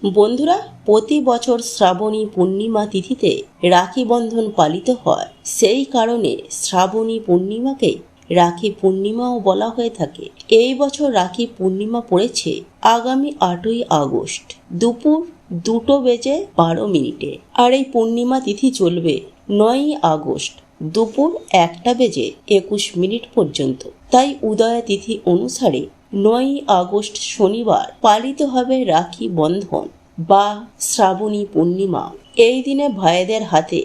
বন্ধুরা, প্রতি বছর শ্রাবণী পূর্ণিমা তিথিতে রাখি বন্ধন পালিত হয়। সেই কারণে শ্রাবণী পূর্ণিমাকে রাখি পূর্ণিমাও বলা হয়ে থাকে। এই বছর রাখি পূর্ণিমা পড়েছে আগামী 8ই আগস্ট দুপুর 2:12। আর এই পূর্ণিমা তিথি চলবে 9ই আগস্ট দুপুর 1:21 পর্যন্ত। তাই উদয় তিথি অনুসারে 9ই আগস্ট শনিবার পালিত হবে রাখি বন্ধন বা শ্রাবণী পূর্ণিমা। এই দিনে ভাইদের হাতে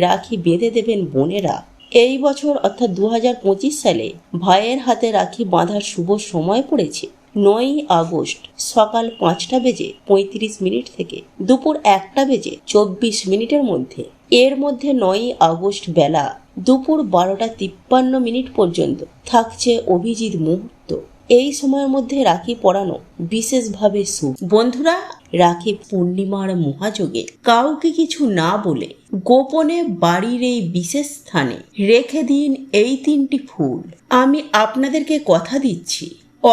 রাখি বেঁধে দেবেন বোনেরা। এই বছর অর্থাৎ 2025 সালে ভাইয়ের হাতে রাখি বাঁধার শুভ সময় পড়েছে 9ই আগস্ট সকাল 5:35 থেকে দুপুর 1:24 মধ্যে। এর মধ্যে 9ই আগস্ট বেলা দুপুর 12:53 পর্যন্ত থাকছে অভিজিৎ মুহূর্ত। এই সময়ের মধ্যে রাখি পরানো বিশেষভাবে শুভ। বন্ধুরা, রাখি পূর্ণিমার মহাযোগে কাউকে কিছু না বলে গোপনে বাড়ির এই বিশেষ স্থানে রেখে দিন এই 3টি ফুল। আমি আপনাদেরকে কথা দিচ্ছি,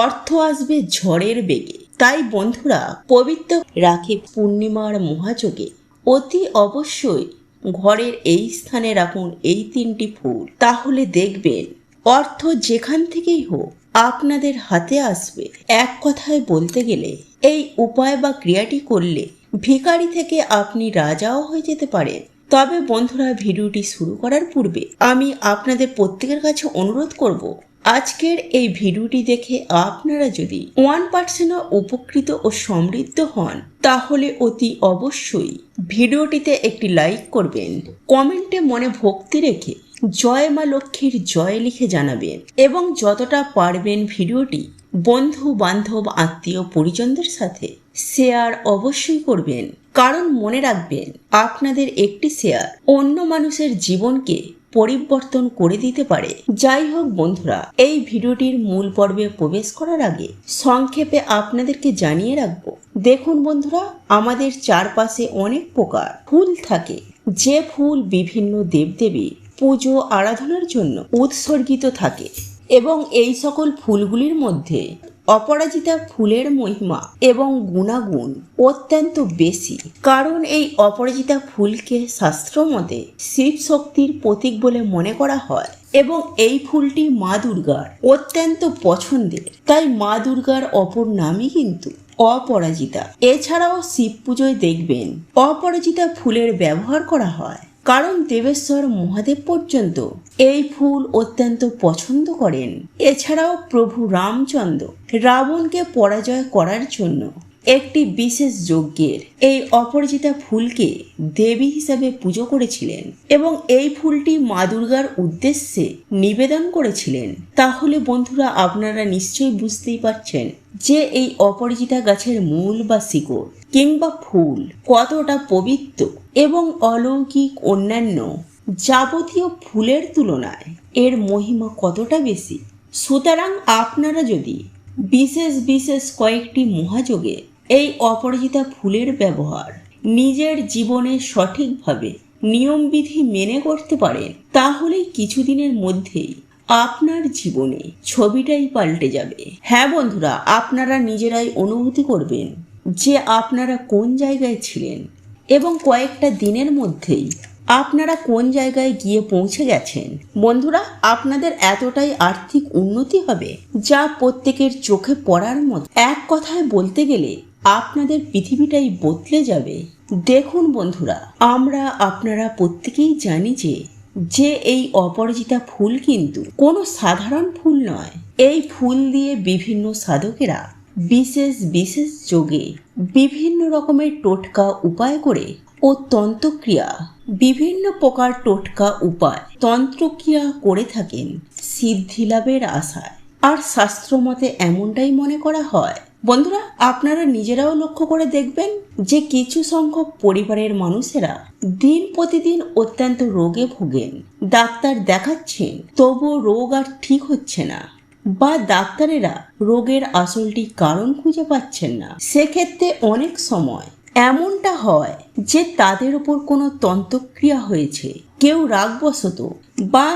অর্থ আসবে ঝড়ের বেগে। তাই বন্ধুরা, পবিত্র রাখি পূর্ণিমার মহাযোগে অতি অবশ্যই ঘরের এই স্থানে রাখুন এই 3টি ফুল। তাহলে দেখবেন অর্থ যেখান থেকেই হোক আপনাদের হাতে আসবে। এক কথায় বলতে গেলে এই উপায় বা ক্রিয়াটি করলে ভিখারি থেকে আপনি রাজাও হয়ে যেতে পারেন। তবে বন্ধুরা, ভিডিওটি শুরু করার পূর্বে আমি আপনাদের প্রত্যেকের কাছে অনুরোধ করব, আজকের এই ভিডিওটি দেখে আপনারা যদি 1% উপকৃত ও সমৃদ্ধ হন তাহলে অতি অবশ্যই ভিডিওটিতে একটি লাইক করবেন, কমেন্টে মনে ভক্তি রেখে জয় মা লক্ষ্মীর জয় লিখে জানাবেন এবং যতটা পারবেন ভিডিওটি বন্ধু বান্ধব আত্মীয় পরিজনদের সাথে শেয়ার অবশ্যই করবেন। কারণ মনে রাখবেন, আপনাদের একটি শেয়ার অন্য মানুষের জীবনকে পরিবর্তন করে দিতে পারে। যাই হোক বন্ধুরা, এই ভিডিওটির মূল পর্বে প্রবেশ করার আগে সংক্ষেপে আপনাদেরকে জানিয়ে রাখবো, দেখুন বন্ধুরা, আমাদের চারপাশে অনেক প্রকার ফুল থাকে, যে ফুল বিভিন্ন দেবদেবী পুজো আরাধনার জন্য উৎসর্গিত থাকে এবং এই সকল ফুলগুলির মধ্যে অপরাজিতা ফুলের মহিমা এবং গুণাগুণ অত্যন্ত বেশি। কারণ এই অপরাজিতা ফুলকে শাস্ত্র মতে শিব শক্তির প্রতীক বলে মনে করা হয় এবং এই ফুলটি মা দুর্গার অত্যন্ত পছন্দের। তাই মা দুর্গার অপর নামই কিন্তু অপরাজিতা। এছাড়াও শিব পুজোয় দেখবেন অপরাজিতা ফুলের ব্যবহার করা হয়, কারণ দেবেশ্বর মহাদেব পর্যন্ত এই ফুল অত্যন্ত পছন্দ করেন। এছাড়াও প্রভু রামচন্দ্র রাবণকে পরাজয় করার জন্য একটি বিশেষ যজ্ঞের এই অপরাজিতা ফুলকে দেবী হিসাবে পুজো করেছিলেন এবং এই ফুলটি মা দুর্গার উদ্দেশ্যে নিবেদন করেছিলেন। তাহলে বন্ধুরা, আপনারা নিশ্চয়ই বুঝতেই পারছেন যে এই অপরাজিতা গাছের মূল বা শিকড় কিংবা ফুল কতটা পবিত্র এবং অলৌকিক অন্যান্য যাবতীয় ফুলের তুলনায় এর মহিমা কতটা বেশি। সুতরাং আপনারা যদি বিশেষ কয়েকটি মহাযোগে এই অপরাজিতা ফুলের ব্যবহার নিজের জীবনে সঠিকভাবে নিয়মবিধি মেনে করতে পারেন, তাহলেই কিছুদিনের মধ্যেই আপনার জীবনে ছবিটাই পাল্টে যাবে। হ্যাঁ বন্ধুরা, আপনারা নিজেরাই অনুভূতি করবেন যে আপনারা কোন জায়গায় ছিলেন এবং কয়েকটা দিনের মধ্যেই আপনারা কোন জায়গায় গিয়ে পৌঁছে গেছেন। বন্ধুরা, আপনাদের এতটাই আর্থিক উন্নতি হবে যা প্রত্যেকের চোখে পড়ার মতো। এক কথায় বলতে গেলে আপনাদের পৃথিবীটাই বদলে যাবে। দেখুন বন্ধুরা, আপনারা প্রত্যেকেই জানি যে এই অপরাজিতা ফুল কিন্তু কোনো সাধারণ ফুল নয়। এই ফুল দিয়ে বিভিন্ন সাধকেরা বিশেষ যোগে বিভিন্ন রকমের টোটকা উপায় করে ও তন্ত্রক্রিয়া বিভিন্ন প্রকার টোটকা উপায় তন্ত্রক্রিয়া করে থাকেন সিদ্ধি লাভের আশায়। আর শাস্ত্রমতে এমনটাই মনে করা হয়। বন্ধুরা, আপনারা নিজেরাও লক্ষ্য করে দেখবেন যে কিছু সংখ্যক পরিবারের মানুষেরা দিন প্রতিদিন অত্যন্ত রোগে ভোগেন। ডাক্তার দেখাচ্ছেন, তবুও রোগ আর ঠিক হচ্ছে না, বা ডাক্তারেরা রোগের আসলটি কারণ খুঁজে পাচ্ছেন না। সেক্ষেত্রে অনেক সময় এমনটা হয় যে তাদের উপর কোনো তন্ত্রক্রিয়া হয়েছে, কেউ রাগবশত বা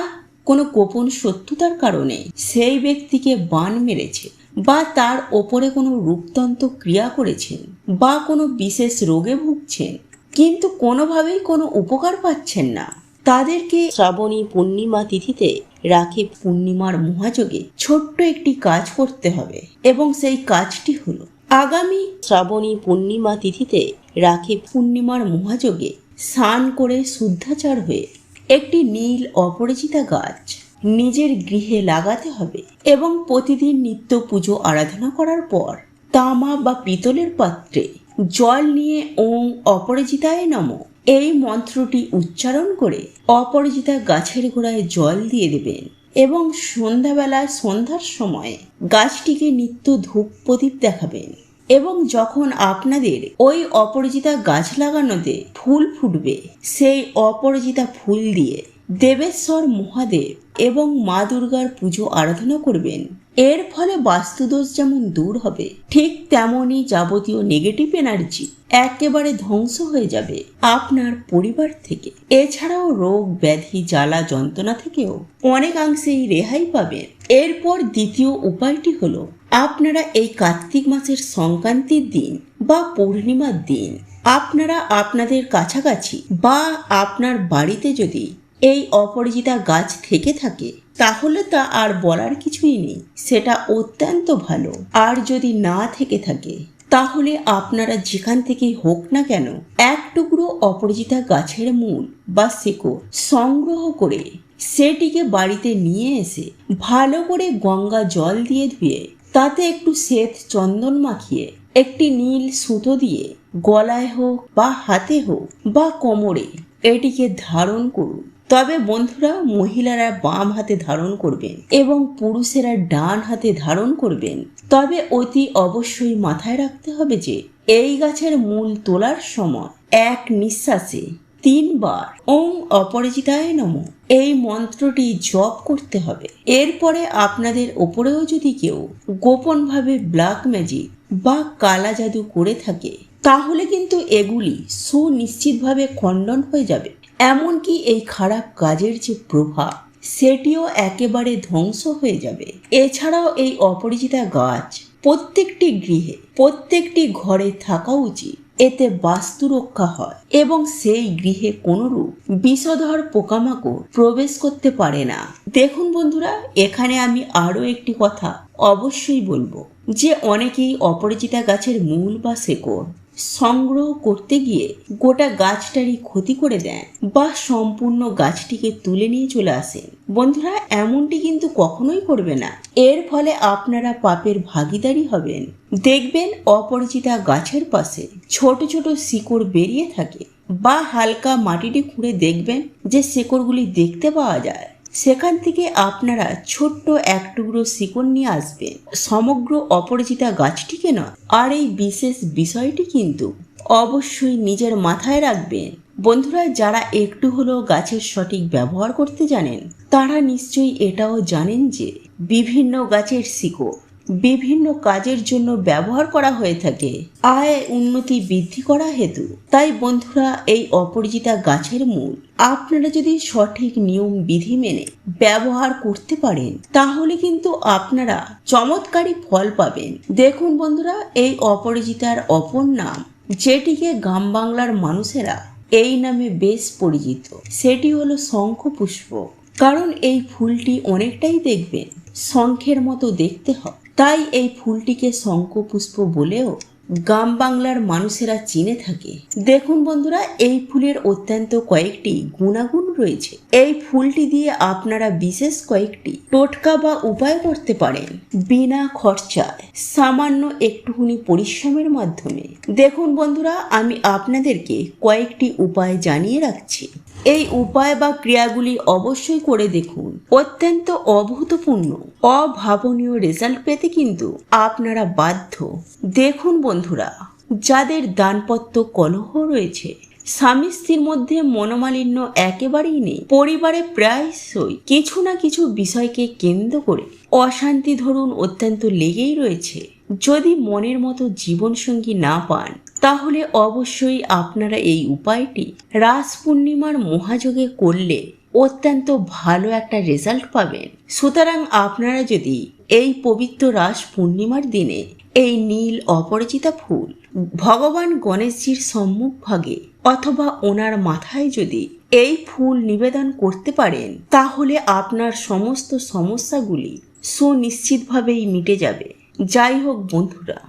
কোনো গোপন শত্রুতার কারণে সেই ব্যক্তিকে বান মেরেছে বা তার ওপরে কোনো রূপতন্ত্র ক্রিয়া করেছেন বা কোনো বিশেষ রোগে ভুগছেন কিন্তু কোনোভাবেই কোনো উপকার পাচ্ছেন না, তাদেরকে শ্রাবণী পূর্ণিমা তিথিতে রাখি পূর্ণিমার মহাযোগে ছোট্ট একটি কাজ করতে হবে এবং সেই কাজটি হলো আগামী শ্রাবণী পূর্ণিমা তিথিতে রাখি পূর্ণিমার মহাযোগে স্নান করে শুদ্ধাচার হয়ে একটি নীল অপরাজিতা গাছ নিজের গৃহে লাগাতে হবে এবং প্রতিদিন নিত্য পুজো আরাধনা করার পর তামা বা পিতলের পাত্রে জল নিয়ে ওং অপরাজিতায় নমঃ এই মন্ত্রটি উচ্চারণ করে অপরাজিতা গাছের গোড়ায় জল দিয়ে দেবেন এবং সন্ধ্যার সময় গাছটিকে নিত্য ধূপ প্রদীপ দেখাবেন এবং যখন আপনাদের ওই অপরাজিতা গাছ লাগানোতে ফুল ফুটবে সেই অপরাজিতা ফুল দিয়ে দেবেশ্বর মহাদেব এবং মা দুর্গার পুজো আরাধনা করবেন। এর ফলে বাস্তুদোষ যেমন দূর হবে ঠিক তেমনই যাবতীয় নেগেটিভ এনার্জি একেবারে ধ্বংস হয়ে যাবে আপনার পরিবার থেকে। এছাড়াও রোগ ব্যাধি জ্বালা যন্ত্রণা থেকেও অনেকাংশেই রেহাই পাবেন। এরপর দ্বিতীয় উপায়টি হলো আপনারা এই কার্তিক মাসের সংক্রান্তির দিন বা পূর্ণিমার দিন আপনারা আপনাদের কাছাকাছি বা আপনার বাড়িতে যদি এই অপরাজিতা গাছ থেকে থাকে তাহলে তা আর বলার কিছুই নেই, সেটা অত্যন্ত ভালো। আর যদি না থেকে থাকে তাহলে আপনারা যেখান থেকেই হোক না কেন এক টুকরো অপরাজিতা গাছের মূল বা শিকড় সংগ্রহ করে সেটিকে বাড়িতে নিয়ে এসে ভালো করে গঙ্গা জল দিয়ে ধুয়ে তাতে একটু শ্বেত চন্দন মাখিয়ে একটি নীল সুতো দিয়ে গলায় হোক বা হাতে হোক বা কোমরে এটিকে ধারণ করুন। তবে বন্ধুরা, মহিলারা বাম হাতে ধারণ করবেন এবং পুরুষেরা ডান হাতে ধারণ করবেন। তবে অতি অবশ্যই মাথায় রাখতে হবে যে এই গাছের মূল তোলার সময় এক নিঃশ্বাসে 3 বার ওং অপরাজিতায় নমঃ এই মন্ত্রটি জপ করতে হবে। এরপরে আপনাদের ওপরেও যদি কেউ গোপনভাবে ব্ল্যাক ম্যাজিক বা কালা জাদু করে থাকে তাহলে কিন্তু এগুলি সুনিশ্চিতভাবে খণ্ডন হয়ে যাবে। এমনকি এই খারাপ কাজের যে প্রভাব সেটিও একেবারে ধ্বংস হয়ে যাবে। এছাড়াও এই অপরাজিতা গাছ প্রত্যেকটি গৃহে প্রত্যেকটি ঘরে থাকা উচিত। এতে বাস্তু রক্ষা হয় এবং সেই গৃহে কোনরূপ বিষধর পোকামাকড় প্রবেশ করতে পারে না। দেখুন বন্ধুরা, এখানে আমি আরো একটি কথা অবশ্যই বলবো যে অনেকেই অপরাজিতা গাছের মূল বা শেকড় সংগ্রহ করতে গিয়ে গোটা গাছটারই ক্ষতি করে দেন বা সম্পূর্ণ গাছটিকে তুলে নিয়ে চলে আসেন। বন্ধুরা, এমনটি কিন্তু কখনোই করবে না। এর ফলে আপনারা পাপের ভাগীদারি হবেন। দেখবেন অপরাজিতা গাছের পাশে ছোট ছোট শিকড় বেরিয়ে থাকে বা হালকা মাটিটি খুঁড়ে দেখবেন যে শিকড়গুলি দেখতে পাওয়া যায়। সেখান থেকে আপনারা ছোট্ট এক টুকরো শিকড় নিয়ে আসবেন, সমগ্র অপরাজিতা গাছটিকে নয়। আর এই বিশেষ বিষয়টি কিন্তু অবশ্যই নিজের মাথায় রাখবেন। বন্ধুরা, যারা একটু হলেও গাছের সঠিক ব্যবহার করতে জানেন তারা নিশ্চয়ই এটাও জানেন যে বিভিন্ন গাছের শিকড় বিভিন্ন কাজের জন্য ব্যবহার করা হয়ে থাকে আয় উন্নতি বৃদ্ধি করা হেতু। তাই বন্ধুরা, এই অপরাজিতা গাছের মূল আপনারা যদি সঠিক নিয়ম বিধি মেনে ব্যবহার করতে পারেন তাহলে কিন্তু আপনারা চমৎকারী ফল পাবেন। দেখুন বন্ধুরা, এই অপরাজিতার অপর নাম যেটিকে গ্রাম বাংলার মানুষেরা এই নামে বেশ পরিচিত সেটি হলো শঙ্খপুষ্প। কারণ এই ফুলটি অনেকটাই দেখবেন শঙ্খের মতো দেখতে হয়, তাই এই ফুলটিকে শঙ্খপুষ্প বলেও গ্রাম বাংলার মানুষেরা চিনে থাকে। দেখুন বন্ধুরা, এই ফুলের অত্যন্ত কয়েকটি গুণাগুণ রয়েছে। এই ফুলটি দিয়ে আপনারা বিশেষ কয়েকটি টোটকা বা উপায় করতে পারেন বিনা খরচায়, সামান্য একটুখানি পরিশ্রমের মাধ্যমে। দেখুন বন্ধুরা, আমি আপনাদেরকে কয়েকটি উপায় জানিয়ে রাখছি। এই উপায় বা ক্রিয়াগুলি অবশ্যই করে দেখুন। অত্যন্ত অভূতপূর্ণ অভাবনীয় রেজাল্ট পেতে কিন্তু আপনারা বাধ্য। দেখুন বন্ধুরা, যাদের দাম্পত্য কলহ রয়েছে, স্বামী স্ত্রীর মধ্যে মনোমালিন্য একেবারেই নেই, পরিবারে প্রায়শই কিছু না কিছু বিষয়কে কেন্দ্র করে অশান্তি ধরুন অত্যন্ত লেগেই রয়েছে, যদি মনের মতো জীবনসঙ্গী না পান তাহলে অবশ্যই আপনারা এই উপায়টি রাস পূর্ণিমার মহাযোগে করলে অত্যন্ত ভালো একটা রেজাল্ট পাবেন। সুতরাং আপনারা যদি এই পবিত্র রাস পূর্ণিমার দিনে এই নীল অপরাজিতা ফুল ভগবান গণেশজির সম্মুখভাগে অথবা ওনার মাথায় যদি এই ফুল নিবেদন করতে পারেন, তাহলে আপনার সমস্ত সমস্যাগুলি সুনিশ্চিতভাবেই মিটে যাবে। যাই হোক বন্ধুরা,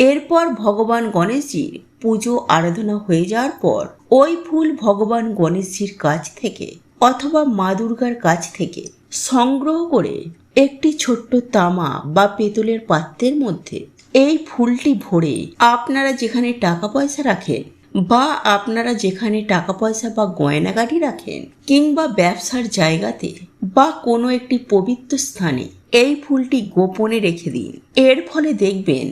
এরপর ভগবান গণেশজির পুজো আরাধনা হয়ে যাওয়ার পর ওই ফুল ভগবান গণেশজির কাছ থেকে অথবা মা দুর্গার কাছ থেকে সংগ্রহ করে একটি ছোট্ট তামা বা পেতলের পাত্রের মধ্যে এই ফুলটি ভরে আপনারা যেখানে টাকা পয়সা রাখেন বা আপনারা যেখানে টাকা পয়সা বা গয়নাগাটি রাখেন কিংবা ব্যবসার জায়গাতে বা কোনো একটি পবিত্র স্থানে এই ফুলটি গোপনে রেখে দিন। এর ফলে দেখবেন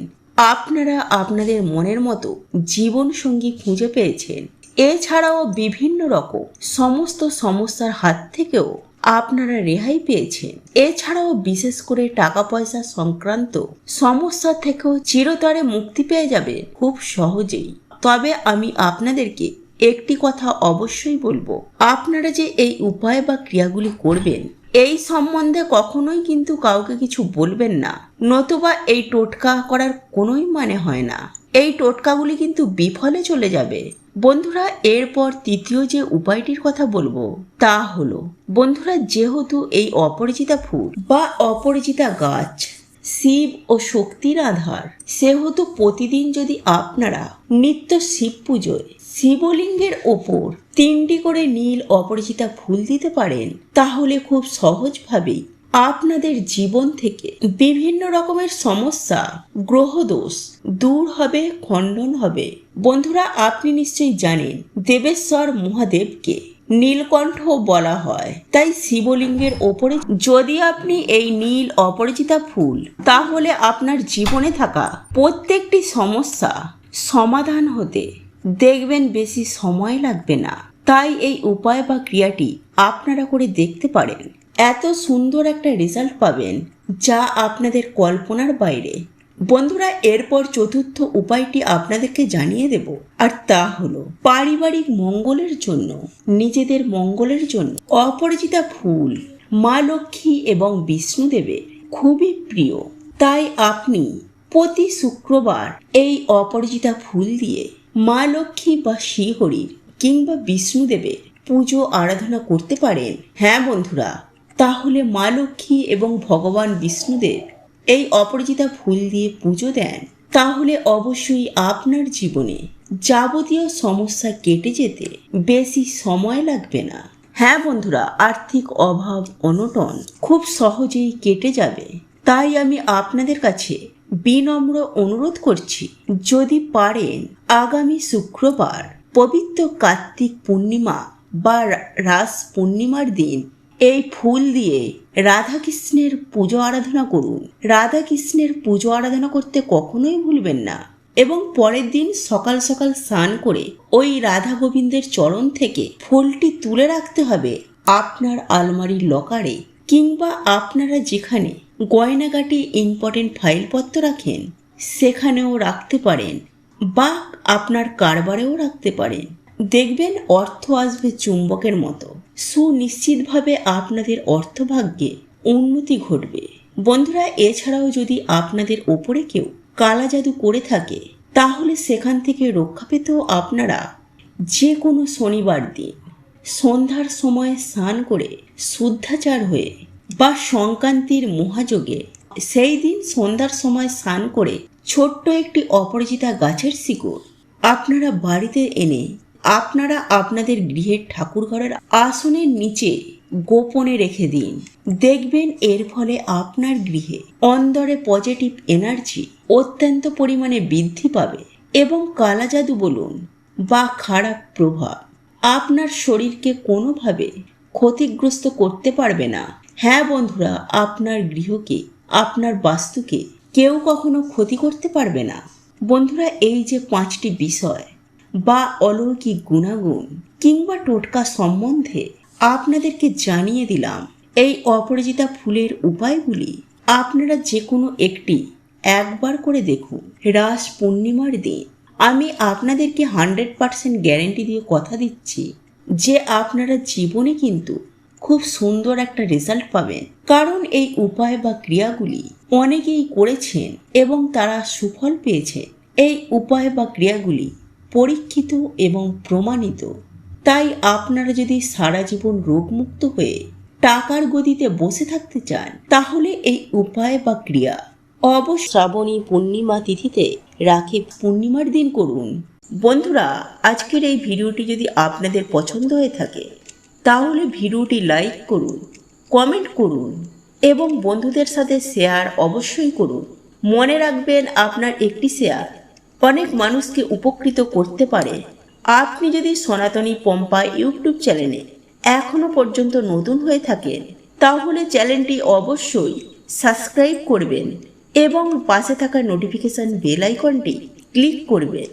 আপনারা আপনাদের মনের মতো জীবনসঙ্গী খুঁজে পেয়েছেন। এছাড়াও বিভিন্ন রকম সমস্ত সমস্যার হাত থেকেও আপনারা রেহাই পেয়েছেন। এছাড়াও বিশেষ করে টাকা পয়সা সংক্রান্ত সমস্যা থেকেও চিরতরে মুক্তি পেয়ে যাবে খুব সহজেই। তবে আমি আপনাদেরকে একটি কথা অবশ্যই বলবো, আপনারা যে এই উপায় বা ক্রিয়াগুলি করবেন এই সম্বন্ধে কখনোই কিন্তু কাউকে কিছু বলবেন না, নতুবা এই টোটকা করার কোনোই মানে হয় না। এই টোটকাগুলি কিন্তু বিফলে চলে যাবে। বন্ধুরা, এরপর তৃতীয় যে উপায়টির কথা বলবো তা হলো, বন্ধুরা, যেহেতু এই অপরাজিতা ফুল বা অপরাজিতা গাছ শিব ও শক্তির আধার, সেহেতু প্রতিদিন যদি আপনারা নিত্য শিব পুজোয় শিবলিঙ্গের ওপর 3টি করে নীল অপরাজিতা ফুল দিতে পারেন, তাহলে খুব সহজভাবেই আপনাদের জীবন থেকে বিভিন্ন রকমের সমস্যা, গ্রহদোষ দূর হবে, খণ্ডন হবে। বন্ধুরা, আপনি নিশ্চয়ই জানেন দেবেশ্বর মহাদেবকে নীলকণ্ঠ বলা হয়। তাই শিবলিঙ্গের ওপরে যদি আপনি এই নীল অপরাজিতা ফুল, তাহলে আপনার জীবনে থাকা প্রত্যেকটি সমস্যা সমাধান হতে দেখবেন বেশি সময় লাগবে না। তাই এই উপায় বা ক্রিয়াটি আপনারা করে দেখতে পারেন। এত সুন্দর একটা রেজাল্ট পাবেন যা আপনাদের কল্পনার বাইরে। বন্ধুরা, এরপর চতুর্থ উপায়টি আপনাদেরকে জানিয়ে দেব, আর তা হলো পারিবারিক মঙ্গলের জন্য, নিজেদের মঙ্গলের জন্য অপরাজিতা ফুল মা লক্ষ্মী এবং বিষ্ণুদেবের খুবই প্রিয়। তাই আপনি প্রতি শুক্রবার এই অপরাজিতা ফুল দিয়ে মা লক্ষ্মী বা শ্রীহরির কিংবা বিষ্ণুদেবের পুজো আরাধনা করতে পারেন। হ্যাঁ বন্ধুরা, তাহলে মা লক্ষ্মী এবং ভগবান বিষ্ণুদেব এই অপরাজিতা ফুল দিয়ে পুজো দেন, তাহলে অবশ্যই আপনার জীবনে যাবতীয় সমস্যা কেটে যেতে বেশি সময় লাগবে না। হ্যাঁ বন্ধুরা, আর্থিক অভাব অনটন খুব সহজেই কেটে যাবে। তাই আমি আপনাদের কাছে বিনম্র অনুরোধ করছি, যদি পারেন আগামী শুক্রবার পবিত্র কার্তিক পূর্ণিমা বা রাস পূর্ণিমার দিন এই ফুল দিয়ে রাধাকৃষ্ণের পুজো আরাধনা করুন। রাধাকৃষ্ণের পুজো আরাধনা করতে কখনোই ভুলবেন না। এবং পরের দিন সকাল সকাল স্নান করে ওই রাধা গোবিন্দের চরণ থেকে ফুলটি তুলে রাখতে হবে আপনার আলমারির লকারে, কিংবা আপনারা যেখানে গয়নাগাটি ইম্পর্টেন্ট ফাইলপত্র রাখেন সেখানেও রাখতে পারেন, বা আপনার কারবারেও রাখতে পারেন। দেখবেন অর্থ আসবে চুম্বকের মতো। সুনিশ্চিতভাবে আপনাদের অর্থভাগ্যে উন্নতি ঘটবে। বন্ধুরা, এছাড়াও যদি আপনাদের ওপরে কেউ কালা জাদু করে থাকে, তাহলে সেখান থেকে রক্ষা পেতেও আপনারা যে কোনো শনিবার দিন সন্ধ্যার সময় স্নান করে শুদ্ধাচার হয়ে বা সংক্রান্তির মহাযোগে সেই দিন সন্ধ্যার সময় স্নান করে ছোট্ট একটি অপরাজিতা গাছের শিকড় আপনারা বাড়িতে এনে আপনারা আপনাদের গৃহের ঠাকুরঘরের আসনের নিচে গোপনে রেখে দিন। দেখবেন এর ফলে আপনার গৃহে অন্দরে পজিটিভ এনার্জি অত্যন্ত পরিমাণে বৃদ্ধি পাবে এবং কালা জাদু বলুন বা খারাপ প্রভাব আপনার শরীরকে কোনোভাবে ক্ষতিগ্রস্ত করতে পারবে না। হ্যাঁ বন্ধুরা, আপনার গৃহকে, আপনার বাস্তুকে কেউ কখনো ক্ষতি করতে পারবে না। বন্ধুরা, এই যে 5টি বিষয় বা অলৌকিক গুণাগুণ কিংবা টোটকা সম্বন্ধে আপনাদেরকে জানিয়ে দিলাম, এই অপরাজিতা ফুলের উপায়গুলি আপনারা যে কোনো একটি একবার করে দেখুন। রাস পূর্ণিমার দিন আমি আপনাদেরকে 100% গ্যারেন্টি দিয়ে কথা দিচ্ছি যে আপনারা জীবনে কিন্তু খুব সুন্দর একটা রেজাল্ট পাবেন, কারণ এই উপায় বা ক্রিয়াগুলি অনেকেই করেছেন এবং তারা সুফল পেয়েছে। এই উপায় বা ক্রিয়াগুলি পরীক্ষিত এবং প্রমাণিত। তাই আপনারা যদি সারা জীবন রোগমুক্ত হয়ে টাকার গদিতে বসে থাকতে চান, তাহলে এই উপায় বা ক্রিয়া অবশ্য শ্রাবণী পূর্ণিমা তিথিতে রাখি পূর্ণিমার দিন করুন। বন্ধুরা, আজকের এই ভিডিওটি যদি আপনাদের পছন্দ হয়ে থাকে তাহলে ভিডিওটি লাইক করুন, কমেন্ট করুন এবং বন্ধুদের সাথে শেয়ার অবশ্যই করুন। মনে রাখবেন, আপনার একটি শেয়ার অনেক মানুষকে উপকৃত করতে পারে। আপনি যদি সনাতনী পম্পা ইউটিউব চ্যানেলে এখনো পর্যন্ত নতুন হয়ে থাকেন, তাহলে চ্যানেলটি অবশ্যই সাবস্ক্রাইব করবেন এবং পাশে থাকা নোটিফিকেশন বেল আইকনটি ক্লিক করবেন।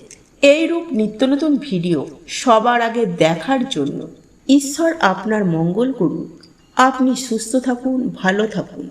এইরূপ নিত্য নতুন ভিডিও সবার আগে দেখার জন্য ঈশ্বর আপনার মঙ্গল করুন। আপনি সুস্থ থাকুন, ভালো থাকুন।